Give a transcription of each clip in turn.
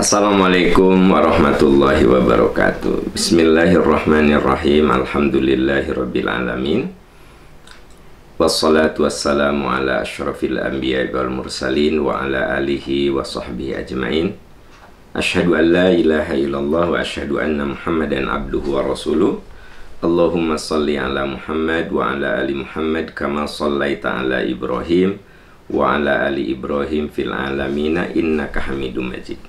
Assalamualaikum warahmatullahi wabarakatuh. Bismillahirrahmanirrahim. Alhamdulillahirabbil alamin. Wassalatu wassalamu ala asyrafil anbiya'i wal mursalin wa ala alihi wa sahbihi ajmain. Asyhadu an la ilaha illallah wa asyhadu anna Muhammadan abduhu wa rasuluh. Allahumma salli ala Muhammad wa ala ali Muhammad kama shallaita ala Ibrahim wa ala ali Ibrahim fil alamina innaka Hamidum Majid.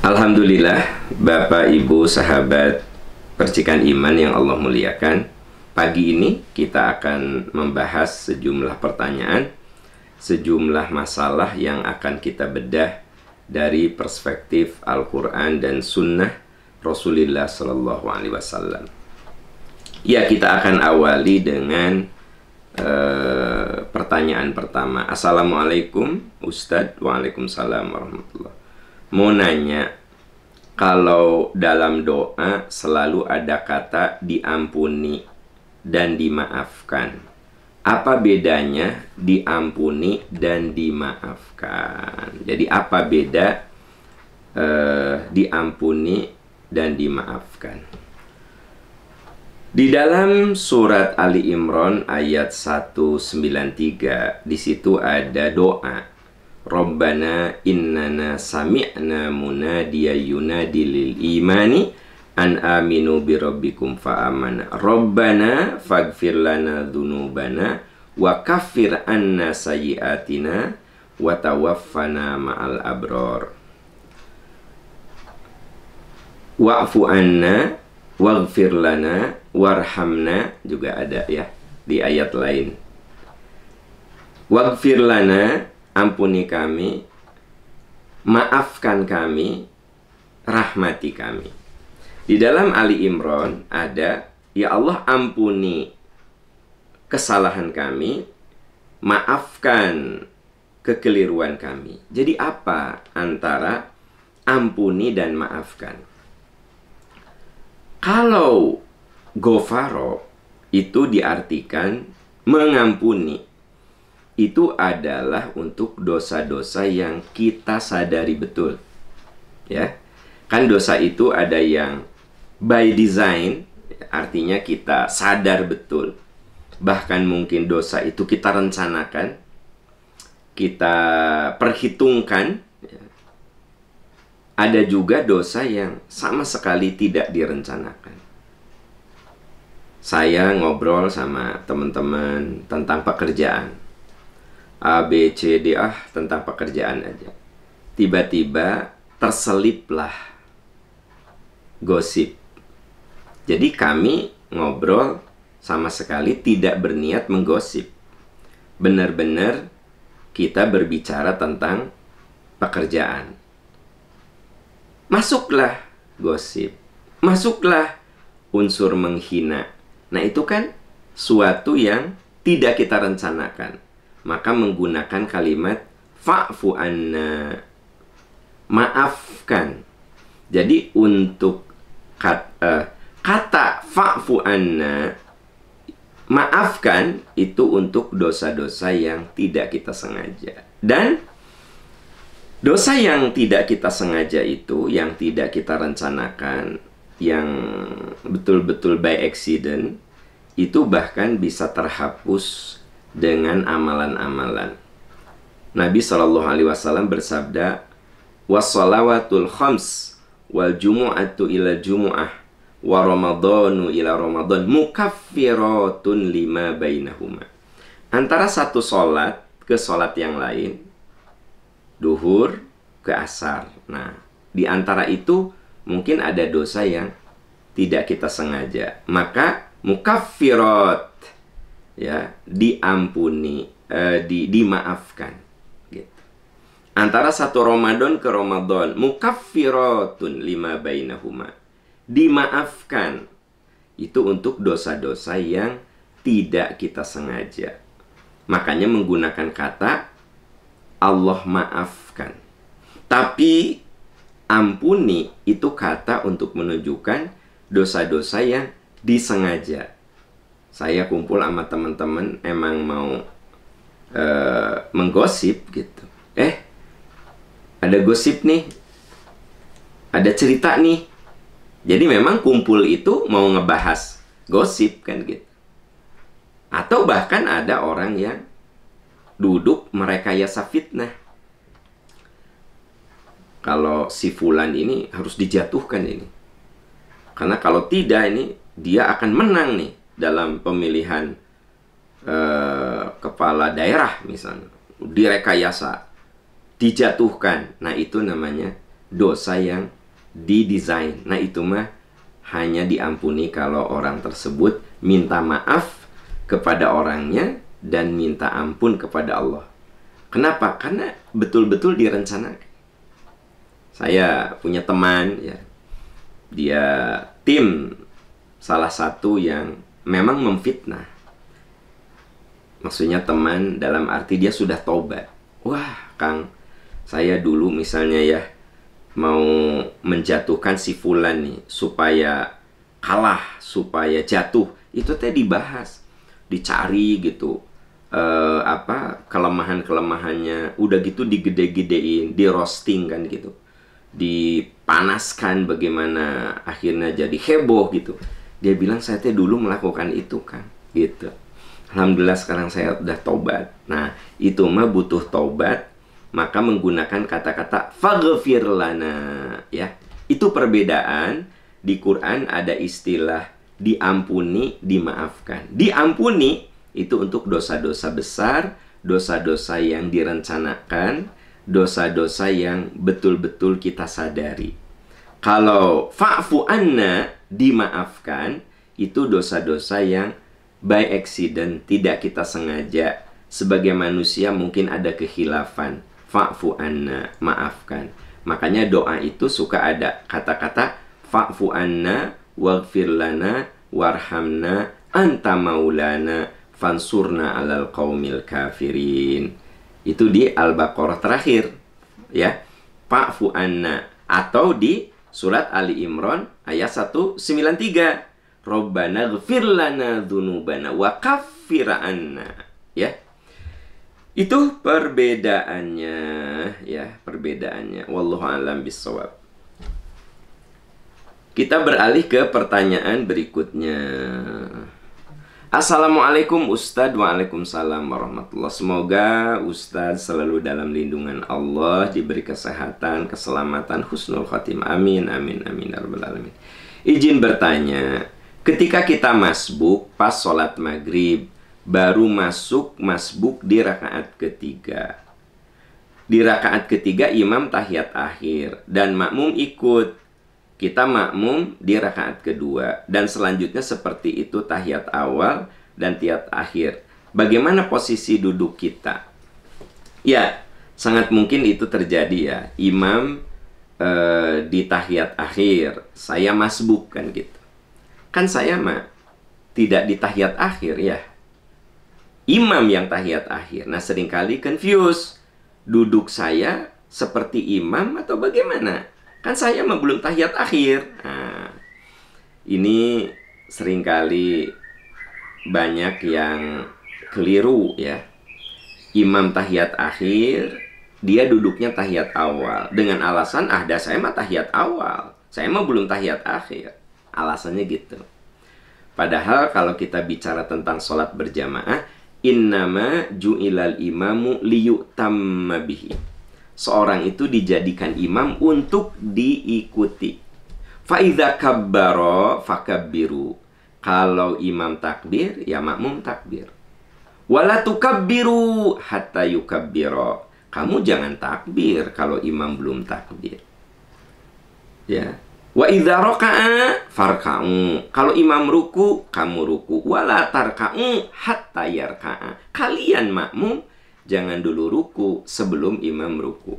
Alhamdulillah, Bapak, Ibu, sahabat percikan iman yang Allah muliakan. Pagi ini kita akan membahas sejumlah pertanyaan, sejumlah masalah yang akan kita bedah dari perspektif Al-Quran dan Sunnah Rasulullah SAW. Ya, kita akan awali dengan pertanyaan pertama. Assalamualaikum Ustadz. Waalaikumsalam warahmatullahi. Mau nanya, kalau dalam doa selalu ada kata diampuni dan dimaafkan, apa bedanya diampuni dan dimaafkan? Jadi apa beda diampuni dan dimaafkan? Di dalam surat Ali Imran ayat 193, di situ ada doa, Rabbana innana sami'na munadiya yunadi lil imani an aminu bi rabbikum fa amana. Rabbana faghfir lana dzunubana wa kaffir anna sayyi'atina wa tawaffana ma'al abrar. Wa'fu anna waghfir lana warhamna, juga ada ya di ayat lain. Waghfir lana, ampuni kami, maafkan kami, rahmati kami. Di dalam Ali Imran ada, ya Allah ampuni kesalahan kami, maafkan kekeliruan kami. Jadi apa antara ampuni dan maafkan? Kalau Ghafara itu diartikan mengampuni, itu adalah untuk dosa-dosa yang kita sadari betul. Ya, kan dosa itu ada yang by design, artinya kita sadar betul. Bahkan mungkin dosa itu kita rencanakan, kita perhitungkan. Ada juga dosa yang sama sekali tidak direncanakan. Saya ngobrol sama teman-teman tentang pekerjaan. A, B, C, D, tentang pekerjaan aja. Tiba-tiba terseliplah gosip. Jadi kami ngobrol sama sekali tidak berniat menggosip. Benar-benar kita berbicara tentang pekerjaan. Masuklah gosip, masuklah unsur menghina. Nah, itu kan suatu yang tidak kita rencanakan. Maka menggunakan kalimat fa'fu anna, maafkan. Jadi untuk kata fa'fu anna, maafkan, itu untuk dosa-dosa yang tidak kita sengaja. Dan dosa yang tidak kita sengaja itu, yang tidak kita rencanakan, yang betul-betul by accident, itu bahkan bisa terhapus dengan amalan-amalan. Nabi SAW bersabda, wassalawatul khams wal jumu'atu ila jumu'ah wa ramadhanu ila ramadhan mukaffiratun lima bainahuma. Antara satu sholat ke sholat yang lain, duhur ke asar. Nah, di antara itu mungkin ada dosa yang tidak kita sengaja. Maka mukaffirat, ya, diampuni, dimaafkan. Gitu. Antara satu Ramadan ke Ramadan, mukaffiratun lima bainahuma, dimaafkan. Itu untuk dosa-dosa yang tidak kita sengaja. Makanya menggunakan kata Allah maafkan. Tapi ampuni itu kata untuk menunjukkan dosa-dosa yang disengaja. Saya kumpul sama teman-teman emang mau menggosip gitu. Ada gosip nih, ada cerita nih. Jadi memang kumpul itu mau ngebahas gosip kan gitu. Atau bahkan ada orang yang duduk merekayasa fitnah. Kalau si fulan ini harus dijatuhkan ini. Karena kalau tidak ini dia akan menang nih dalam pemilihan kepala daerah misalnya. Direkayasa, dijatuhkan. Nah itu namanya dosa yang didesain. Nah itu mah hanya diampuni kalau orang tersebut minta maaf kepada orangnya dan minta ampun kepada Allah. Kenapa? Karena betul-betul direncanakan. Saya punya teman ya, dia tim salah satu yang memang memfitnah. Maksudnya teman dalam arti dia sudah tobat. Wah Kang, saya dulu misalnya ya mau menjatuhkan si fulan nih supaya kalah, supaya jatuh. Itu teh dibahas, dicari gitu kelemahan-kelemahannya. Udah gitu digede-gedein, di roasting kan gitu, dipanaskan bagaimana akhirnya jadi heboh gitu. Dia bilang saya teh dulu melakukan itu kan gitu. Alhamdulillah sekarang saya udah tobat. Nah itu mah butuh tobat, maka menggunakan kata-kata faghfir lana ya. Itu perbedaan. Di Quran ada istilah diampuni, dimaafkan. Diampuni itu untuk dosa-dosa besar, dosa-dosa yang direncanakan, dosa-dosa yang betul-betul kita sadari. Kalau fa'fu anna, dimaafkan, itu dosa-dosa yang by accident, tidak kita sengaja. Sebagai manusia mungkin ada kekhilafan. Fa'fu anna, maafkan. Makanya doa itu suka ada kata-kata fa'fu anna, waghfir lana, warhamna, anta maulana, fansurna alal qaumil kafirin. Itu di Al-Baqarah terakhir ya. Fa'fu anna. Atau di surat Ali Imran ayat 193. Rabbana ghfir lana dzunubana wa kaffir anna ya. Itu perbedaannya ya, perbedaannya. Wallahu a'lam bishawab. Kita beralih ke pertanyaan berikutnya. Assalamualaikum Ustadz. Waalaikumsalam warahmatullahi. Semoga Ustadz selalu dalam lindungan Allah, diberi kesehatan, keselamatan, husnul khotimah. Amin, amin, amin, ya rabbal alamin. Izin bertanya, ketika kita masbuk pas sholat maghrib, baru masuk masbuk di rakaat ketiga. Di rakaat ketiga imam tahiyat akhir dan makmum ikut. Kita makmum di rakaat kedua dan selanjutnya seperti itu tahiyat awal dan tahiyat akhir. Bagaimana posisi duduk kita? Ya, sangat mungkin itu terjadi ya. Imam di tahiyat akhir, saya masbuk kan gitu. Kan saya mah tidak di tahiyat akhir ya. Imam yang tahiyat akhir. Nah, seringkali confuse. Duduk saya seperti imam atau bagaimana? Kan saya mah belum tahiyat akhir. Nah, ini seringkali banyak yang keliru ya. Imam tahiyat akhir, dia duduknya tahiyat awal dengan alasan dah saya mah tahiyat awal, saya mah belum tahiyat akhir. Alasannya gitu. Padahal kalau kita bicara tentang sholat berjamaah, innama ju'ilal imamu liyutamma bihi. Seorang itu dijadikan imam untuk diikuti. Fa'idha kabbaro fakabbiru. Kalau imam takbir, ya makmum takbir. Wala tukabbiru hatta yukabbiro. Kamu jangan takbir kalau imam belum takbir. Ya. Wa idza raka'a farka'u. Kalau imam ruku, kamu ruku. Wala tarka'u hatta yarka'a. Kalian makmum jangan dulu ruku sebelum imam ruku.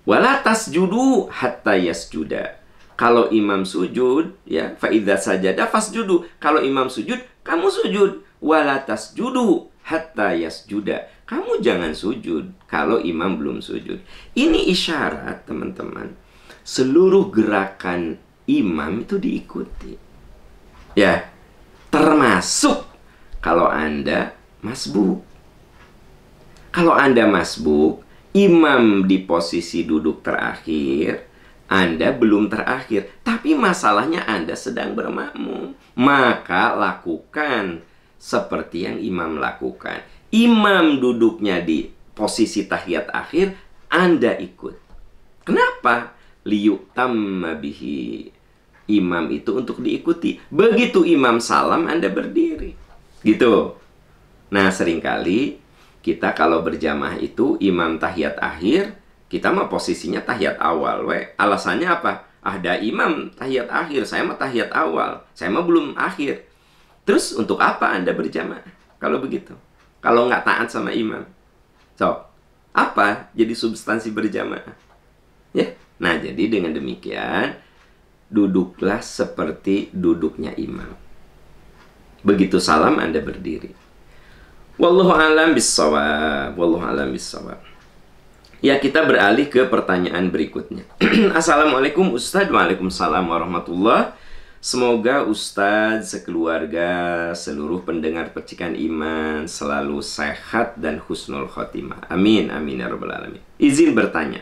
Wala tasjudu hatta yasjuda. Kalau imam sujud, ya, fa idza sajada fasjudu. Kalau imam sujud, kamu sujud. Wala tasjudu hatta yasjuda. Kamu jangan sujud kalau imam belum sujud. Ini isyarat, teman-teman. Seluruh gerakan imam itu diikuti. Ya, termasuk kalau Anda masbuk. Kalau Anda masbuk, imam di posisi duduk terakhir, Anda belum terakhir, tapi masalahnya Anda sedang bermakmum. Maka lakukan seperti yang imam lakukan. Imam duduknya di posisi tahiyat akhir, Anda ikut. Kenapa? Liyutamma bihi. Imam itu untuk diikuti. Begitu imam salam, Anda berdiri. Gitu. Nah, seringkali kita kalau berjamaah itu imam tahiyat akhir, kita mah posisinya tahiyat awal. Alasannya apa? Ada imam tahiyat akhir, saya mah tahiyat awal. Saya mah belum akhir. Terus untuk apa Anda berjamaah? Kalau begitu. Kalau nggak taat sama imam. So, apa jadi substansi berjamaah? Ya. Nah, jadi dengan demikian, duduklah seperti duduknya imam. Begitu salam, Anda berdiri. Wallahu a'lam bissawab. Wallahu a'lam bissawab. Ya, kita beralih ke pertanyaan berikutnya. Assalamualaikum Ustadz. Waalaikumsalam warahmatullah. Semoga Ustadz, sekeluarga, seluruh pendengar Percikan Iman selalu sehat dan husnul khotimah. Amin, amin ya rabbal alamin. Izin bertanya,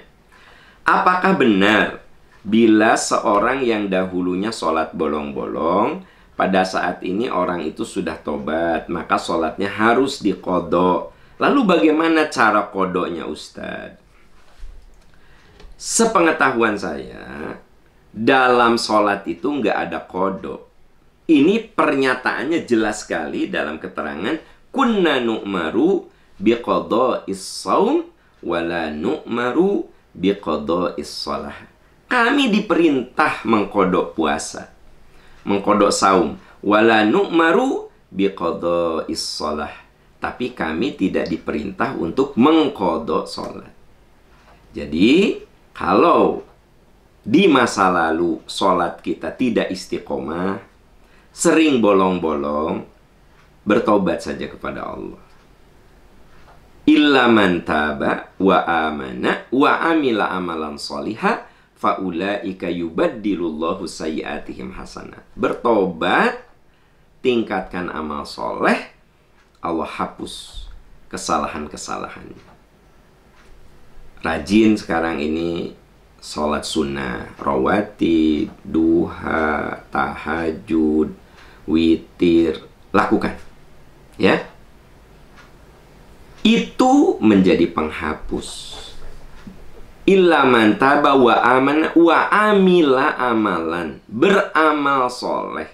apakah benar bila seorang yang dahulunya sholat bolong-bolong, pada saat ini orang itu sudah tobat, maka sholatnya harus diqodho? Lalu bagaimana cara qodhonya Ustadz? Sepengetahuan saya, dalam sholat itu nggak ada qodho. Ini pernyataannya jelas sekali dalam keterangan, kunna nu'maru biqodho'is shaum wala nu'maru biqodho'is shalah. Kami diperintah mengqodho puasa, mengqodho saum, wala nu'maru biqodho'is shalah. Tapi kami tidak diperintah untuk mengqodho sholat. Jadi, kalau di masa lalu sholat kita tidak istiqomah, sering bolong-bolong, bertobat saja kepada Allah. Illa man taba wa amana wa amila amalan sholihah faulaika yubaddilullahu sayyiatihim hasanat. Bertobat, tingkatkan amal soleh, Allah hapus kesalahan-kesalahannya. Rajin sekarang ini sholat sunnah, rawatib, duha, tahajud, witir, lakukan. Ya. Itu menjadi penghapus. Illa man taba wa amana wa amila amalan. Beramal soleh.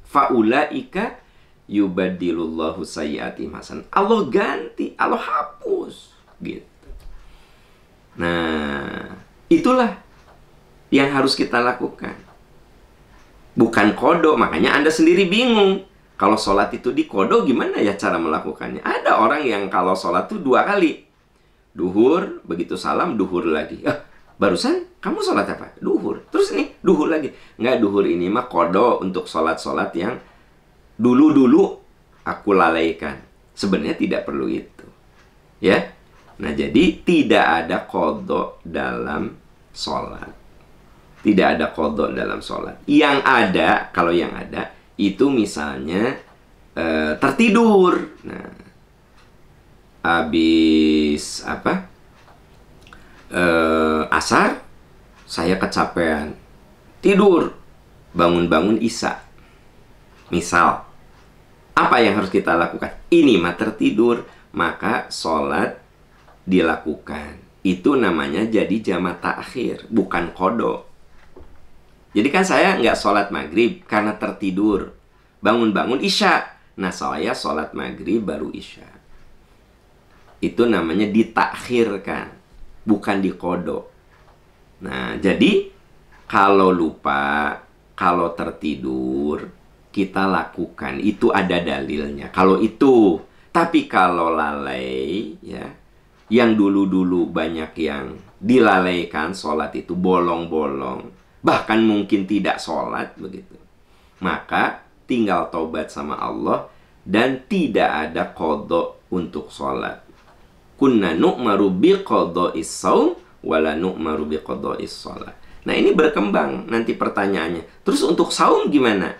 Faulaika yubaddilullahu sayyiatihim hasan. Allah ganti, Allah hapus. Gitu. Nah, itulah yang harus kita lakukan. Bukan qodho. Makanya Anda sendiri bingung. Kalau sholat itu di qodho, gimana ya cara melakukannya? Ada orang yang kalau sholat itu 2 kali. Duhur, begitu salam, duhur lagi. Barusan kamu sholat apa? Duhur. Terus nih, duhur lagi. Nggak, duhur ini mah qodho untuk sholat-sholat yang dulu-dulu aku lalaikan. Sebenarnya tidak perlu itu. Ya. Nah, jadi tidak ada qodho dalam sholat. Tidak ada qodho dalam sholat. Yang ada, kalau yang ada, itu misalnya tertidur. Nah, habis apa? Asar, saya kecapean. Tidur. Bangun-bangun isya. Misal, apa yang harus kita lakukan? Ini mah tertidur. Maka sholat dilakukan. Itu namanya jadi jama' ta'khir, bukan qodho. Jadi kan saya nggak sholat maghrib karena tertidur. Bangun-bangun isya. Nah, saya sholat maghrib baru isya. Itu namanya ditakhirkan, bukan diqodho. Nah, jadi kalau lupa, kalau tertidur, kita lakukan. Itu ada dalilnya. Kalau itu, tapi kalau lalai, ya, yang dulu-dulu banyak yang dilalaikan sholat itu bolong-bolong, bahkan mungkin tidak sholat begitu, maka tinggal taubat sama Allah dan tidak ada qodho untuk sholat. Kunna nu'maru biqodho'is shaum wala nu'maru biqodho'is sholat. Nah, ini berkembang nanti pertanyaannya. Terus untuk saum gimana?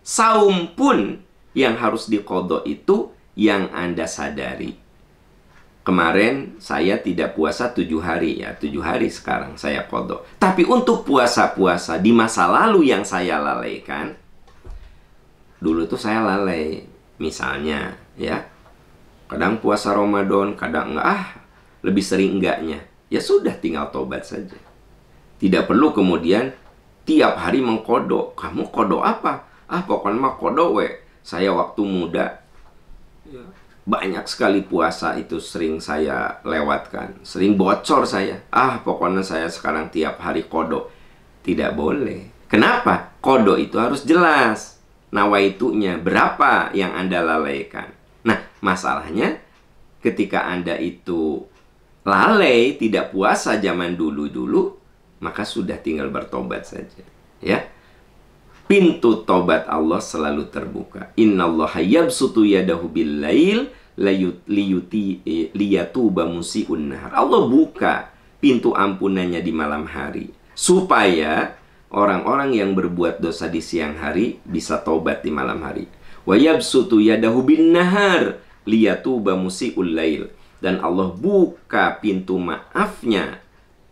Saum pun yang harus diqodho itu yang Anda sadari. kemarin saya tidak puasa 7 hari, ya 7 hari sekarang saya qadha. Tapi untuk puasa-puasa di masa lalu yang saya lalaikan, dulu tuh saya lalai. Misalnya, ya, kadang puasa Ramadan, kadang enggak, lebih sering enggaknya. Ya sudah, tinggal tobat saja. Tidak perlu kemudian tiap hari mengqadha. Kamu qadha apa? Pokoknya mah qadha we. Saya waktu muda, ya, banyak sekali puasa itu sering saya lewatkan. Sering bocor saya. Pokoknya saya sekarang tiap hari qadha. Tidak boleh. Kenapa? Qadha itu harus jelas. Nawaitunya berapa yang Anda lalaikan. Nah, masalahnya ketika Anda itu lalai, tidak puasa zaman dulu-dulu, maka sudah tinggal bertobat saja. Ya. Pintu tobat Allah selalu terbuka. Innallaha yabsutu yadahu bil-lail liyatuba musii'un nahar. Allah buka pintu ampunannya di malam hari supaya orang-orang yang berbuat dosa di siang hari bisa tobat di malam hari. Wa yabsutu yadahu bin-nahar liyatuba musii'ul lail. Dan Allah buka pintu maafnya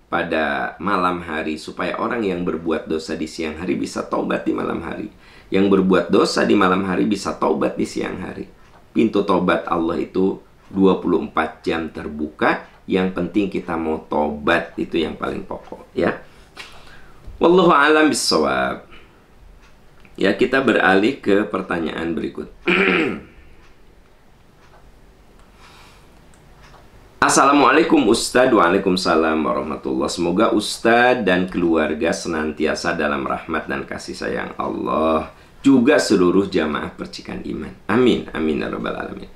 pada malam hari supaya orang yang berbuat dosa di siang hari bisa tobat di malam hari. Yang berbuat dosa di malam hari bisa tobat di siang hari. Pintu tobat Allah itu 24 jam terbuka. Yang penting kita mau tobat, itu yang paling pokok, ya. Wallahu a'lam bishawab. Ya, kita beralih ke pertanyaan berikut. Assalamualaikum Ustadz. Waalaikumsalam warahmatullah. Semoga Ustadz dan keluarga senantiasa dalam rahmat dan kasih sayang Allah, juga seluruh jamaah percikan iman. Amin, amin ya rabbal alamin.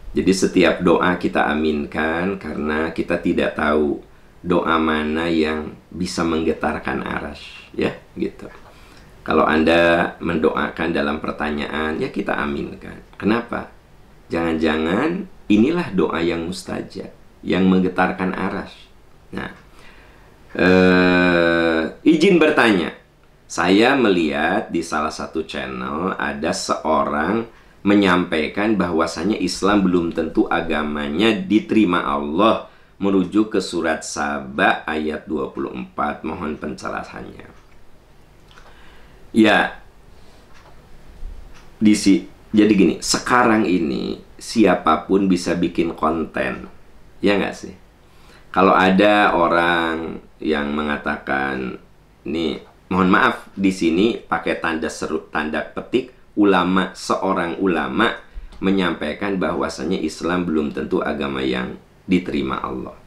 Jadi setiap doa kita aminkan, karena kita tidak tahu doa mana yang bisa menggetarkan arasy, ya, gitu. Kalau Anda mendoakan dalam pertanyaan, ya kita aminkan. Kenapa? Jangan-jangan inilah doa yang mustajab, yang menggetarkan arasy. Nah, izin bertanya. Saya melihat di salah satu channel ada seorang menyampaikan bahwasanya Islam belum tentu agamanya diterima Allah, merujuk ke surat Saba ayat 24. Mohon penjelasannya. Ya, jadi gini, sekarang ini siapapun bisa bikin konten, ya nggak sih? Kalau ada orang yang mengatakan, nih, mohon maaf, di sini pakai tanda petik, seorang ulama menyampaikan bahwasanya Islam belum tentu agama yang diterima Allah.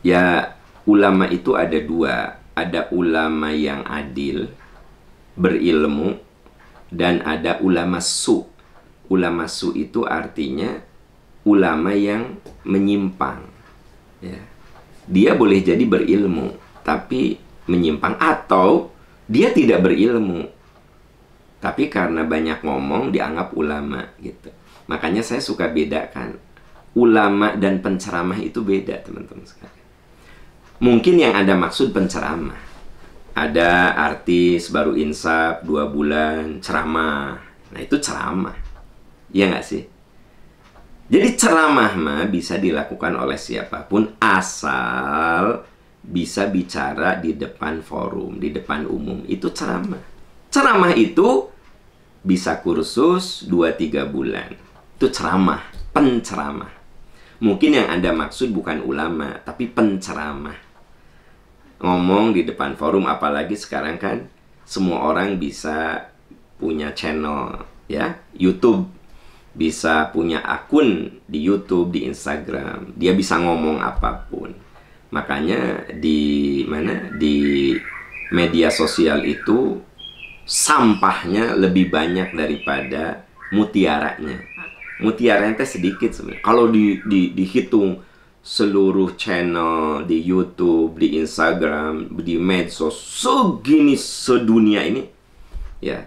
Ya, ulama itu ada dua. Ada ulama yang adil, berilmu, dan ada ulama su. Ulama su itu artinya ulama yang menyimpang, ya. Dia boleh jadi berilmu tapi menyimpang, atau dia tidak berilmu tapi karena banyak ngomong dianggap ulama, gitu. Makanya saya suka bedakan ulama dan penceramah, itu beda, teman-teman sekalian. Mungkin yang Anda maksud penceramah, ada artis baru insaf 2 bulan ceramah, nah itu ceramah, ya nggak sih? Jadi ceramah mah bisa dilakukan oleh siapapun asal bisa bicara di depan forum, di depan umum. Itu ceramah. Ceramah itu bisa kursus 2-3 bulan. Itu ceramah, penceramah. Mungkin yang Anda maksud bukan ulama, tapi penceramah. Ngomong di depan forum, apalagi sekarang kan semua orang bisa punya channel, ya, YouTube. Bisa punya akun di YouTube, di Instagram. Dia bisa ngomong apapun. Makanya di media sosial itu sampahnya lebih banyak daripada mutiaranya. Mutiaranya sedikit sebenarnya. Kalau dihitung seluruh channel di YouTube, di Instagram, di medsos segini sedunia ini, ya,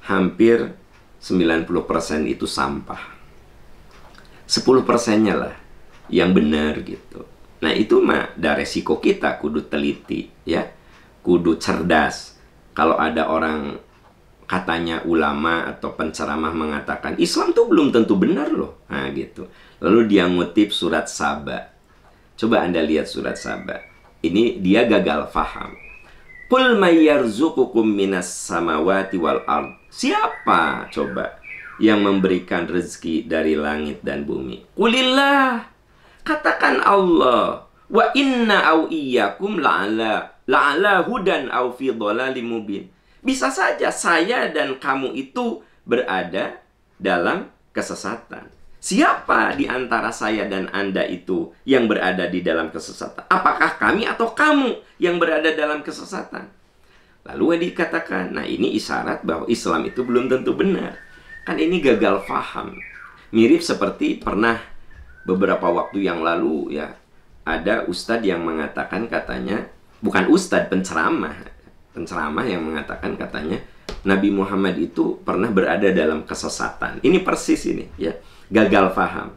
hampir 90% itu sampah. 10%-nya lah yang benar, gitu. Nah, itu mah ada resiko kita kudu teliti, ya. Kudu cerdas. Kalau ada orang katanya ulama atau penceramah mengatakan Islam tuh belum tentu benar loh. Nah gitu. Lalu dia ngutip surat Saba. Coba Anda lihat surat Saba. Ini dia gagal faham. Qul may yarzuqukum minas samawati wal ard. Siapa coba yang memberikan rezeki dari langit dan bumi? Qulillah. Katakan Allah. Wa inna au iyyakum la'ala hudan au fi dhalalim mubin. Bisa saja saya dan kamu itu berada dalam kesesatan. Siapa di antara saya dan Anda itu yang berada di dalam kesesatan? Apakah kami atau kamu yang berada dalam kesesatan? Lalu dikatakan, nah ini isyarat bahwa Islam itu belum tentu benar. Kan ini gagal faham. Mirip seperti pernah beberapa waktu yang lalu ya, ada ustadz yang mengatakan katanya, bukan ustadz, penceramah yang mengatakan katanya Nabi Muhammad itu pernah berada dalam kesesatan. Ini persis ini ya, gagal faham.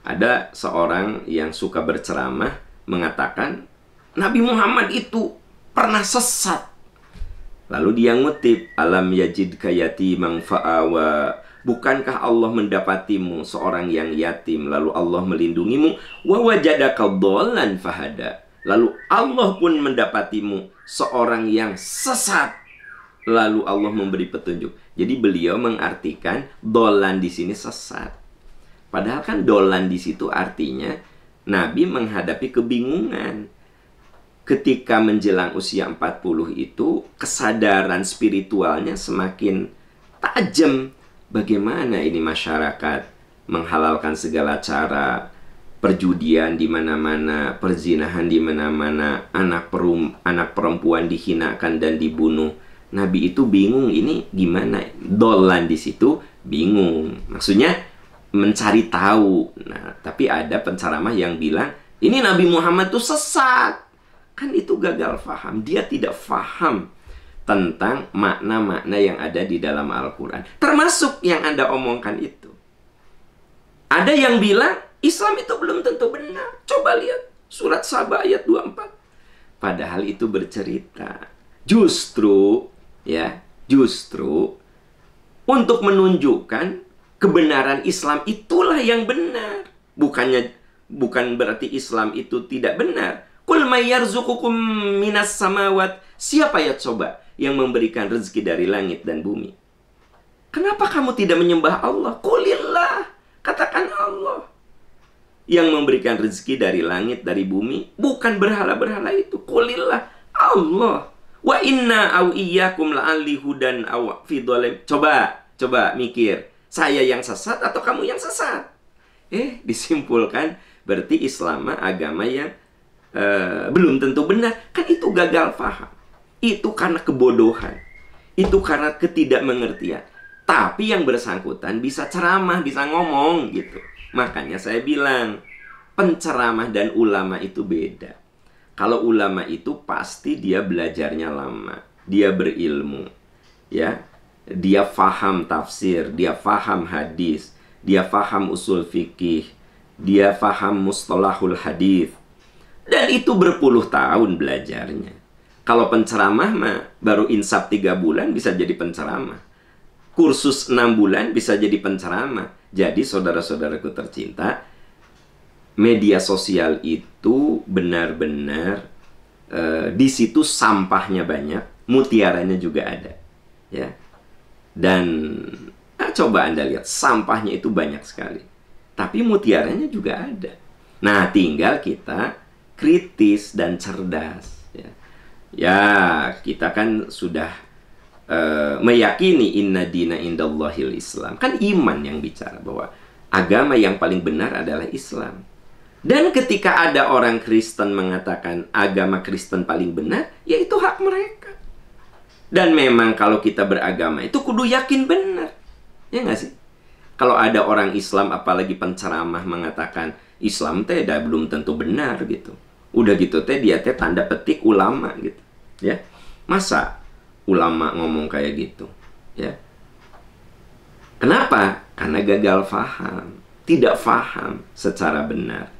Ada seorang yang suka berceramah mengatakan Nabi Muhammad itu pernah sesat. Lalu dia ngutip, alam yajidka yatimang fa'awa. Bukankah Allah mendapatimu seorang yang yatim, lalu Allah melindungimu? Wa wajadaka dhallan fahada. Lalu Allah pun mendapatimu seorang yang sesat, lalu Allah memberi petunjuk. Jadi beliau mengartikan dhallan di sini sesat. Padahal kan dhallan di situ artinya Nabi menghadapi kebingungan. Ketika menjelang usia 40 itu kesadaran spiritualnya semakin tajam. Bagaimana ini masyarakat menghalalkan segala cara, perjudian di mana-mana, perzinahan di mana-mana, anak perempuan dihinakan dan dibunuh. Nabi itu bingung, ini gimana? Dhallan di situ bingung. Maksudnya mencari tahu. Nah, tapi ada penceramah yang bilang, ini Nabi Muhammad itu sesat. Kan itu gagal faham. Dia tidak faham tentang makna-makna yang ada di dalam Al-Quran. Termasuk yang Anda omongkan itu. Ada yang bilang, Islam itu belum tentu benar. Coba lihat surat Saba ayat 24. Padahal itu bercerita. Justru untuk menunjukkan kebenaran Islam itulah yang benar. Bukan berarti Islam itu tidak benar. Qul may yarzuqukum minas samawat. Siapa ya coba yang memberikan rezeki dari langit dan bumi? Kenapa kamu tidak menyembah Allah? Qulillah. Katakan Allah yang memberikan rezeki dari langit, dari bumi. Bukan berhala-berhala itu. Qulillah. Allah. Wa inna au iyyakum la'alli hudan aw fi dhalim. Coba mikir. Saya yang sesat atau kamu yang sesat? Disimpulkan berarti Islam agama yang belum tentu benar. Kan itu gagal paham. Itu karena kebodohan. Itu karena ketidakmengertian. Tapi yang bersangkutan bisa ceramah, bisa ngomong gitu. Makanya saya bilang, penceramah dan ulama itu beda. Kalau ulama itu pasti dia belajarnya lama. Dia berilmu. Ya. Dia faham tafsir, dia faham hadis, dia faham usul fikih, dia faham mustalahul hadis. Dan itu berpuluh tahun belajarnya. Kalau penceramah mah baru insaf 3 bulan bisa jadi penceramah. Kursus 6 bulan bisa jadi penceramah. Jadi saudara-saudaraku tercinta, media sosial itu benar-benar di situ sampahnya banyak, mutiaranya juga ada. Ya. Dan coba Anda lihat, sampahnya itu banyak sekali. Tapi mutiaranya juga ada. Nah, tinggal kita kritis dan cerdas. Ya, kita kan sudah meyakini inna dina indallahil Islam. Kan iman yang bicara bahwa agama yang paling benar adalah Islam. Dan ketika ada orang Kristen mengatakan agama Kristen paling benar, ya itu hak mereka. Dan memang kalau kita beragama itu kudu yakin benar. Ya nggak sih? Kalau ada orang Islam apalagi penceramah mengatakan Islam teh belum tentu benar gitu. Udah gitu teh dia teh tanda petik ulama gitu. Ya. Masa ulama ngomong kayak gitu? Ya. Kenapa? Karena gagal faham, tidak faham secara benar.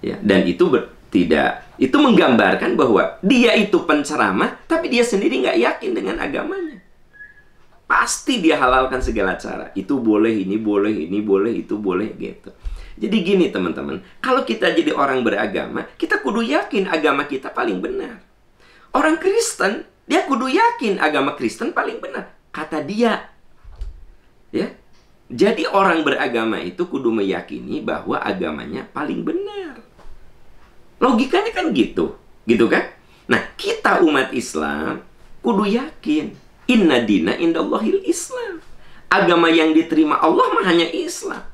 Ya, dan itu itu menggambarkan bahwa dia itu penceramah, tapi dia sendiri nggak yakin dengan agamanya. pasti dia halalkan segala cara. Itu boleh, ini boleh, ini boleh, itu boleh gitu. Jadi gini teman-teman, kalau kita jadi orang beragama, kita kudu yakin agama kita paling benar. Orang Kristen, dia kudu yakin agama Kristen paling benar, kata dia. Ya. Jadi orang beragama itu kudu meyakini bahwa agamanya paling benar. Logikanya kan gitu. Gitu kan? Nah, kita umat Islam kudu yakin inna dina indallahil Islam. Agama yang diterima Allah mah hanya Islam.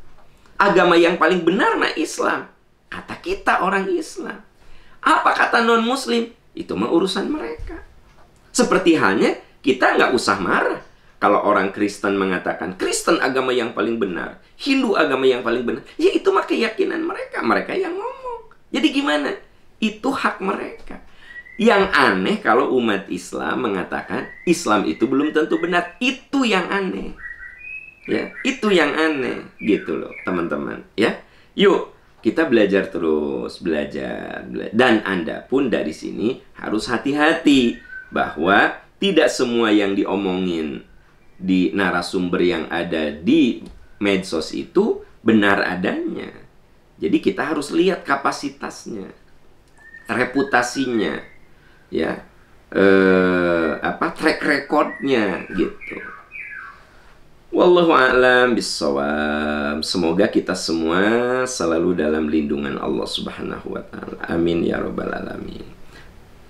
Agama yang paling benar mah Islam. Kata kita orang Islam. Apa kata non-muslim? Itu mah urusan mereka. Seperti halnya kita nggak usah marah kalau orang Kristen mengatakan Kristen agama yang paling benar, Hindu agama yang paling benar. Ya itu mah keyakinan mereka. Mereka yang ngomong. Jadi gimana? Itu hak mereka. Yang aneh kalau umat Islam mengatakan Islam itu belum tentu benar. Itu yang aneh. Ya, itu yang aneh gitu loh, teman-teman, ya. Yuk, kita belajar terus, belajar. Dan Anda pun dari sini harus hati-hati bahwa tidak semua yang diomongin di narasumber yang ada di medsos itu benar adanya. Jadi kita harus lihat kapasitasnya, reputasinya, ya, track recordnya gitu. Wallahu a'lam bissawab. Semoga kita semua selalu dalam lindungan Allah Subhanahu wa taala. Amin ya rabbal alamin.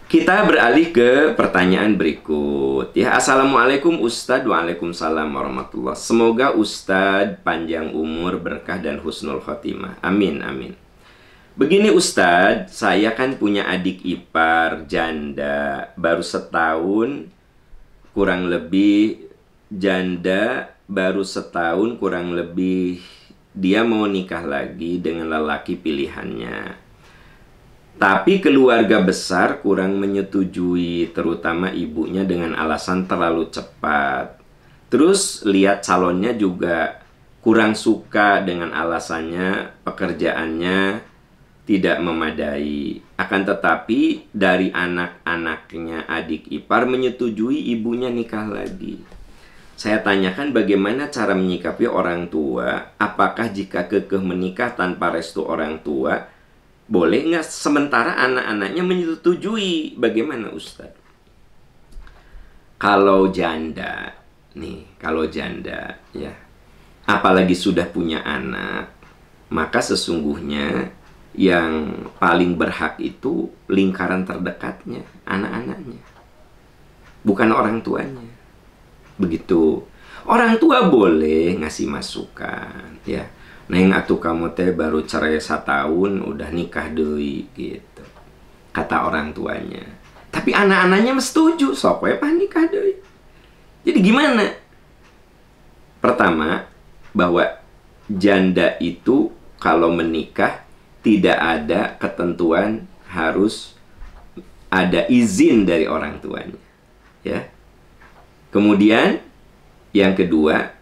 Kita beralih ke pertanyaan berikut. Ya, assalamualaikum Ustadz. Waalaikumsalam warahmatullah. Semoga Ustadz panjang umur, berkah dan husnul khotimah. Amin amin. Begini Ustadz, saya kan punya adik ipar janda, baru setahun kurang lebih janda, baru setahun kurang lebih dia mau nikah lagi dengan lelaki pilihannya. Tapi keluarga besar kurang menyetujui, terutama ibunya dengan alasan terlalu cepat. Terus lihat calonnya juga kurang suka dengan alasannya pekerjaannya tidak memadai. Akan tetapi dari anak-anaknya adik ipar menyetujui ibunya nikah lagi. Saya tanyakan bagaimana cara menyikapi orang tua. Apakah jika kekeh menikah tanpa restu orang tua, boleh nggak? Sementara anak-anaknya menyetujui. Bagaimana Ustadz? Kalau janda, kalau janda, ya, apalagi sudah punya anak, maka sesungguhnya yang paling berhak itu lingkaran terdekatnya, anak-anaknya, bukan orang tuanya. Begitu. Orang tua boleh ngasih masukan, ya. Neng atuh kamu teh baru cerai setahun udah nikah deui gitu, kata orang tuanya. Tapi anak-anaknya setuju, sok we pah nikah deui. Jadi gimana? Pertama, bahwa janda itu kalau menikah tidak ada ketentuan harus ada izin dari orang tuanya, ya. Kemudian yang kedua,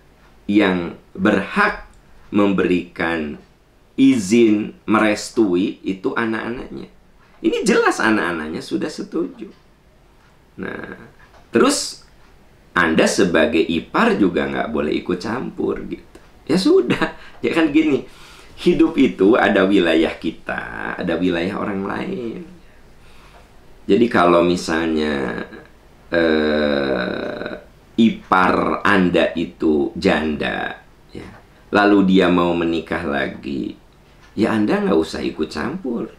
yang berhak memberikan izin merestui itu anak-anaknya. Ini jelas anak-anaknya sudah setuju. Nah, terus Anda sebagai ipar juga nggak boleh ikut campur gitu. Ya sudah, ya kan gini. Hidup itu ada wilayah kita, ada wilayah orang lain. Jadi kalau misalnya ipar Anda itu janda, ya, lalu dia mau menikah lagi, ya Anda nggak usah ikut campur.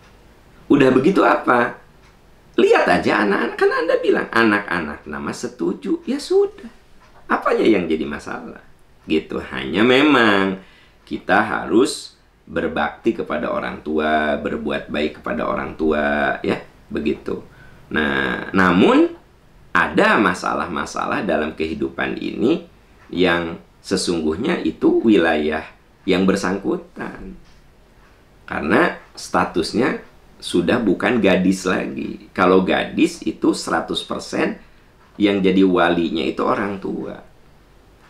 Udah begitu apa? Lihat aja anak-anak, kan Anda bilang anak-anak nama setuju, ya sudah. Apanya yang jadi masalah? Gitu. Hanya memang kita harus berbakti kepada orang tua, berbuat baik kepada orang tua, ya, begitu. Nah, namun ada masalah-masalah dalam kehidupan ini yang sesungguhnya itu wilayah yang bersangkutan. Karena statusnya sudah bukan gadis lagi. Kalau gadis itu 100% yang jadi walinya itu orang tua.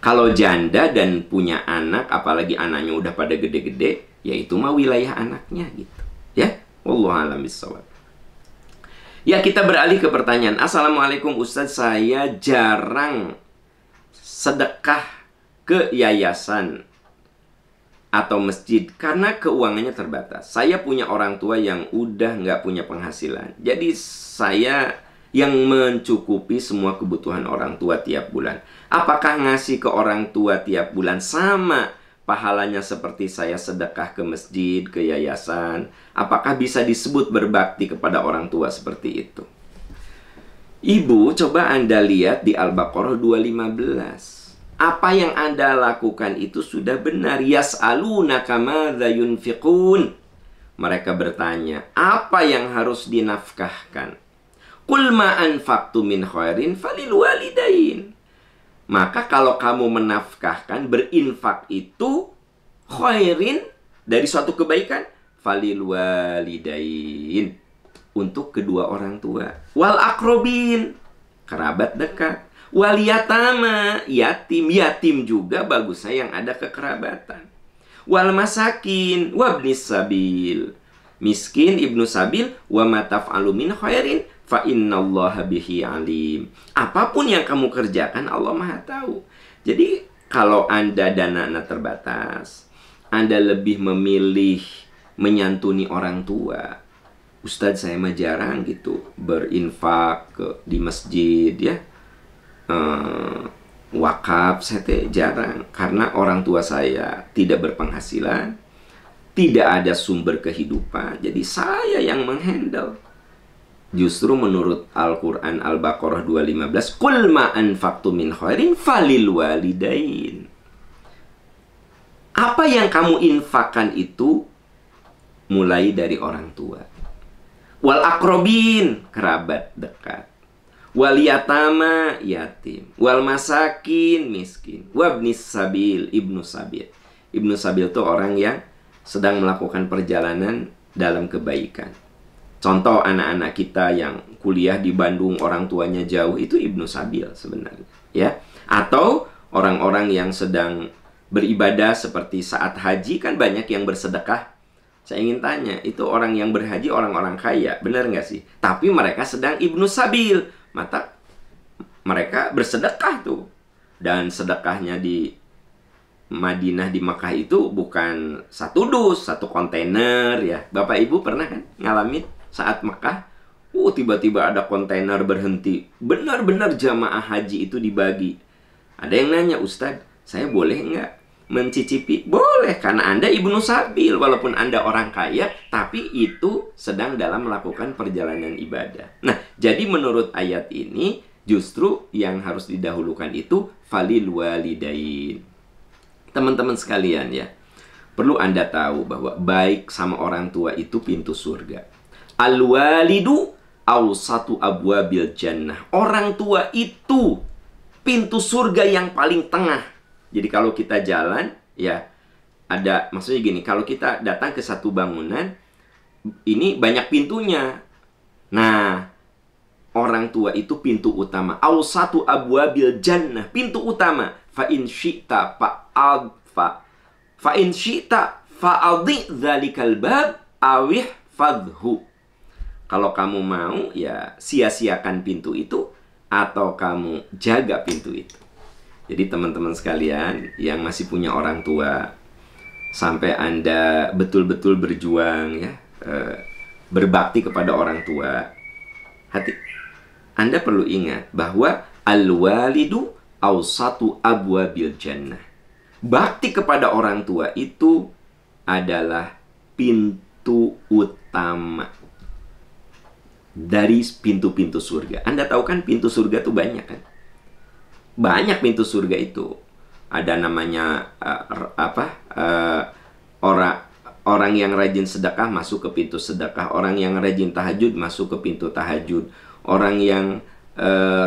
Kalau janda dan punya anak, apalagi anaknya udah pada gede-gede, ya itu mah wilayah anaknya gitu. Ya, wallahu a'lam bishawab. Ya, kita beralih ke pertanyaan. Assalamualaikum Ustadz, saya jarang sedekah ke yayasan atau masjid karena keuangannya terbatas. Saya punya orang tua yang udah nggak punya penghasilan. Jadi saya yang mencukupi semua kebutuhan orang tua tiap bulan. Apakah ngasih ke orang tua tiap bulan sama pahalanya seperti saya sedekah ke masjid, ke yayasan? Apakah bisa disebut berbakti kepada orang tua seperti itu? Ibu, coba Anda lihat di Al-Baqarah 215. Apa yang Anda lakukan itu sudah benar. Yas'alunaka madza yunfiqun. Mereka bertanya, apa yang harus dinafkahkan? Qul ma anfaqtu min khairin falil walidain. Maka kalau kamu menafkahkan, berinfak itu khairin, dari suatu kebaikan, falil walidain, untuk kedua orang tua. Wal akrobin, kerabat dekat. Wal yatama, yatim. Yatim juga bagusnya yang ada kekerabatan. Wal masakin, wabnis sabil, miskin, ibnu sabil. Wa ma taf'alu min khairin fa innallaha bihi alim. Apapun yang kamu kerjakan, Allah Maha tahu. Jadi kalau Anda dana terbatas, Anda lebih memilih menyantuni orang tua. Ustadz, saya mah jarang gitu berinfak di masjid ya. Wakaf saya jarang karena orang tua saya tidak berpenghasilan, tidak ada sumber kehidupan, jadi saya yang menghandle. Justru menurut Al-Quran Al-Baqarah 215, qul ma anfaqtu min khairin falil walidain. Apa yang kamu infakkan itu mulai dari orang tua. Wal akrobin, kerabat dekat. Wal yatama, yatim. Wal masakin, miskin. Wabnis sabil, ibnu sabil. Ibnu sabil itu orang yang sedang melakukan perjalanan dalam kebaikan. Contoh anak-anak kita yang kuliah di Bandung, orang tuanya jauh, itu ibnu sabil sebenarnya, ya. Atau orang-orang yang sedang beribadah seperti saat haji, kan banyak yang bersedekah. Saya ingin tanya, itu orang yang berhaji orang-orang kaya, benar nggak sih? Tapi mereka sedang ibnu sabil. Maka mereka bersedekah tuh. Dan sedekahnya di Madinah, di Makkah itu bukan satu dus, satu kontainer ya. Bapak Ibu pernah kan ngalamin saat Makkah? Tiba-tiba ada kontainer berhenti. Benar-benar jamaah haji itu dibagi. Ada yang nanya, Ustadz, saya boleh nggak mencicipi? Boleh, karena Anda ibnu sabil. Walaupun Anda orang kaya, tapi itu sedang dalam melakukan perjalanan ibadah. Nah, jadi menurut ayat ini, justru yang harus didahulukan itu falil walidain. Teman-teman sekalian ya, perlu Anda tahu bahwa baik sama orang tua itu pintu surga. Al-walidu awsatu abwabil jannah. Orang tua itu pintu surga yang paling tengah. Jadi kalau kita jalan, ya ada, maksudnya gini, kalau kita datang ke satu bangunan, ini banyak pintunya. Nah, orang tua itu pintu utama. Awsatu abwabil jannah, pintu utama. Fa in syi'ta fa'adhi dzalikal bab awih fadhu. Kalau kamu mau, ya sia-siakan pintu itu, atau kamu jaga pintu itu. Jadi teman-teman sekalian yang masih punya orang tua, sampai Anda betul-betul berjuang ya, berbakti kepada orang tua, Anda perlu ingat bahwa al-walidu awsatu abwabil jannah. Bakti kepada orang tua itu adalah pintu utama dari pintu-pintu surga. Anda tahu kan pintu surga itu banyak kan? Banyak pintu surga itu. Ada namanya orang yang rajin sedekah masuk ke pintu sedekah. Orang yang rajin tahajud masuk ke pintu tahajud. Orang yang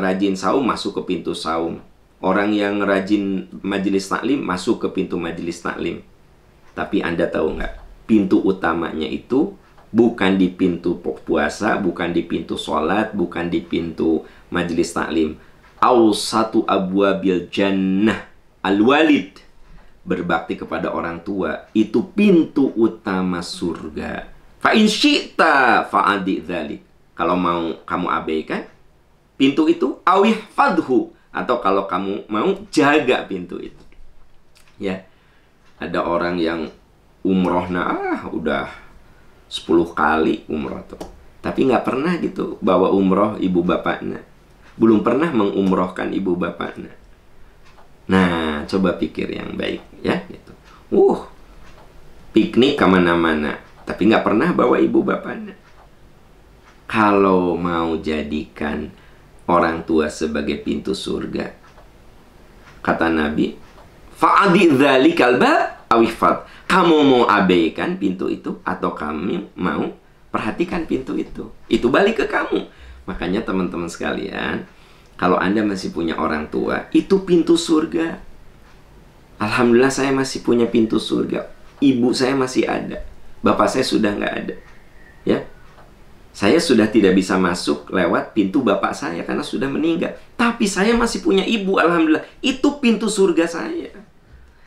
rajin saum masuk ke pintu saum. Orang yang rajin majelis taklim masuk ke pintu majelis taklim. Tapi Anda tahu nggak? Pintu utamanya itu bukan di pintu puasa, bukan di pintu sholat, bukan di pintu majelis taklim. Awsatu abwabil jannah, al-walid, berbakti kepada orang tua, itu pintu utama surga. Fa in syi'ta fa'adi dzalik. Kalau mau kamu abaikan pintu itu, awih fadhu, Atau kalau kamu mau, jaga pintu itu. Ya, ada orang yang umroh, udah 10 kali umroh tuh, tapi nggak pernah gitu bawa umroh ibu bapaknya, belum pernah mengumrohkan ibu bapaknya. Nah, coba pikir yang baik ya gitu. Piknik kemana-mana, tapi nggak pernah bawa ibu bapaknya. Kalau mau jadikan orang tua sebagai pintu surga, kata Nabi, fa'adi dzalikal bab awifat. Kamu mau abaikan pintu itu atau kamu mau perhatikan pintu itu? Itu balik ke kamu. Makanya teman-teman sekalian, kalau Anda masih punya orang tua, itu pintu surga. Alhamdulillah saya masih punya pintu surga. Ibu saya masih ada. Bapak saya sudah nggak ada. Ya, saya sudah tidak bisa masuk lewat pintu bapak saya karena sudah meninggal. Tapi saya masih punya ibu, alhamdulillah. Itu pintu surga saya.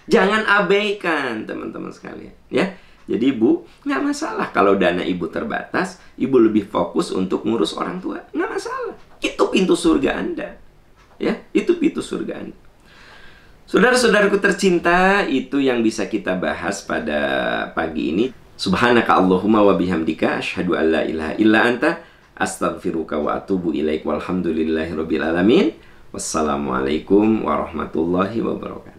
Jangan abaikan, teman-teman sekalian. Ya, jadi ibu, nggak masalah kalau dana ibu terbatas, ibu lebih fokus untuk ngurus orang tua. Nggak masalah. Itu pintu surga Anda. Ya, itu pintu surga Anda. Saudara-saudaraku tercinta, itu yang bisa kita bahas pada pagi ini. Subhanaka Allahumma wa bihamdika asyhadu an la ilaha illa anta astaghfiruka wa atubu ilaik walhamdulillahirabbil alamin. Wassalamualaikum warahmatullahi wabarakatuh.